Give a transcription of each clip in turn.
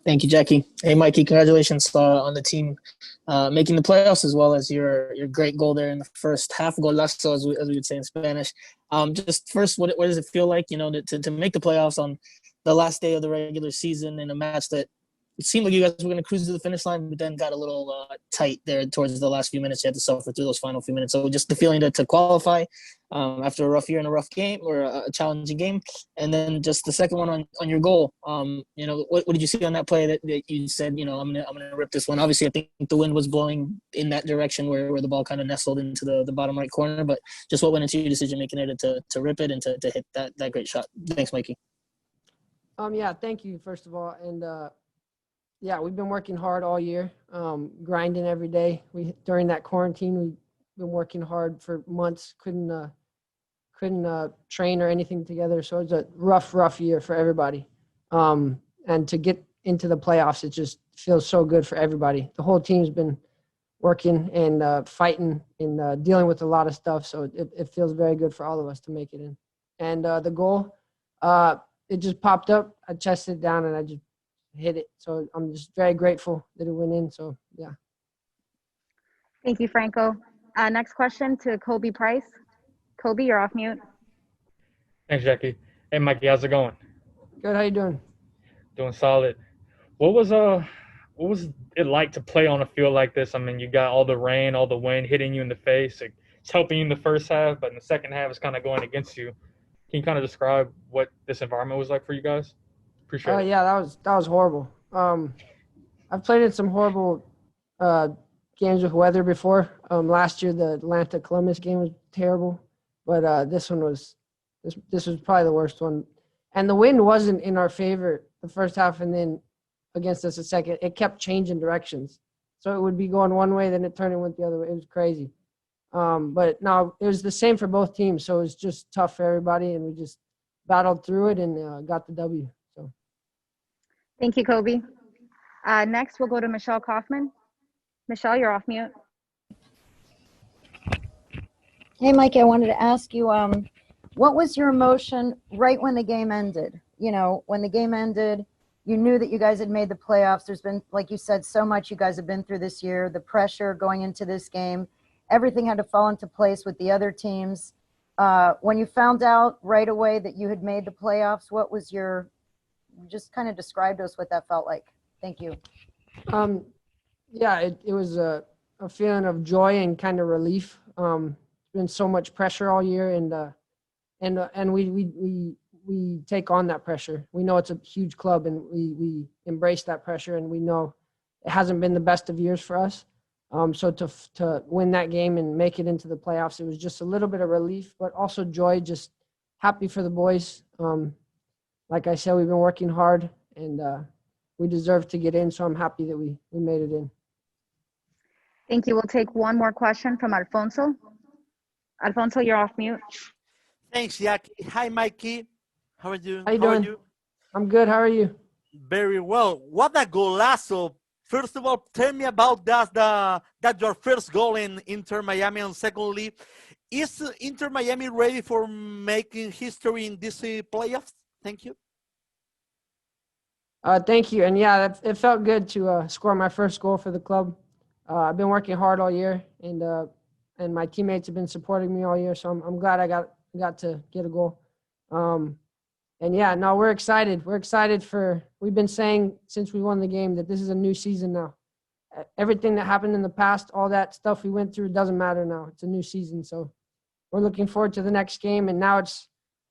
Thank you, Jackie. Hey, Mikey, congratulations on the team making the playoffs as well as your great goal there in the first half, golazo, as we would say in Spanish. Just first, what does it feel like, to make the playoffs on the last day of the regular season in a match that it seemed like you guys were going to cruise to the finish line, but then got a little tight there towards the last few minutes. You had to suffer through those final few minutes. So just the feeling to qualify after a rough year and a rough game or a challenging game. And then just the second one on your goal. What did you see on that play that you said, I'm gonna rip this one? Obviously, I think the wind was blowing in that direction where the ball kind of nestled into the bottom right corner. But just what went into your decision making there to rip it and to hit that great shot? Thanks, Mikey. Yeah, thank you, first of all. And yeah, we've been working hard all year, grinding every day. During that quarantine, we've been working hard for months. Couldn't train or anything together. So it's a rough year for everybody. And to get into the playoffs, it just feels so good for everybody. The whole team's been working and fighting and dealing with a lot of stuff. So it feels very good for all of us to make it in. And the goal, it just popped up. I chested it down and I just hit it. So I'm just very grateful that it went in. So, yeah. Thank you, Franco. Next question to Kobe Price. Kobe, you're off mute. Thanks, Jackie. Hey, Mikey, how's it going? Good. How you doing? Doing solid. What was it like to play on a field like this? I mean, you got all the rain, all the wind hitting you in the face. It's helping you in the first half, but in the second half, it's kind of going against you. Can you kind of describe what this environment was like for you guys? Appreciate it. Yeah, that was horrible. I've played in some horrible games with weather before. Last year, the Atlanta Columbus game was terrible, but this was probably the worst one. And the wind wasn't in our favor the first half, and then against us the second. It kept changing directions, so it would be going one way, then it turned and went the other way. It was crazy. But no, it was the same for both teams, so it was just tough for everybody, and we just battled through it and got the W. So, thank you, Kobe. Next, we'll go to Michelle Kaufman. Michelle, you're off mute. Hey, Mikey, I wanted to ask you, what was your emotion right when the game ended? When the game ended, you knew that you guys had made the playoffs. There's been, like you said, so much you guys have been through this year, the pressure going into this game. Everything had to fall into place with the other teams. When you found out right away that you had made the playoffs, what was just kind of describe to us what that felt like. Thank you. Yeah, it was a feeling of joy and kind of relief. There's been so much pressure all year, and we take on that pressure. We know it's a huge club, and we embrace that pressure, and we know it hasn't been the best of years for us. So to win that game and make it into the playoffs, it was just a little bit of relief, but also joy, just happy for the boys. Like I said, we've been working hard, and we deserve to get in, so I'm happy that we made it in. Thank you. We'll take one more question from Alfonso. Alfonso, you're off mute. Thanks, Jackie. Hi, Mikey. How are you? How you doing? I'm good. How are you? Very well. What a golazo. First of all, tell me about that your first goal in Inter Miami, and secondly, is Inter Miami ready for making history in this playoffs? Thank you. Thank you. And yeah, it felt good to score my first goal for the club. I've been working hard all year, and my teammates have been supporting me all year, so I'm glad I got to get a goal. And yeah, no, we're excited. We've been saying since we won the game that this is a new season now. Everything that happened in the past, all that stuff we went through, doesn't matter now. It's a new season. So we're looking forward to the next game. And now it's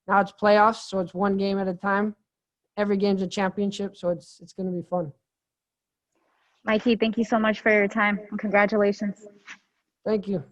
playoffs. So it's one game at a time. Every game's a championship. So it's going to be fun. Mikey, thank you so much for your time, and congratulations. Thank you.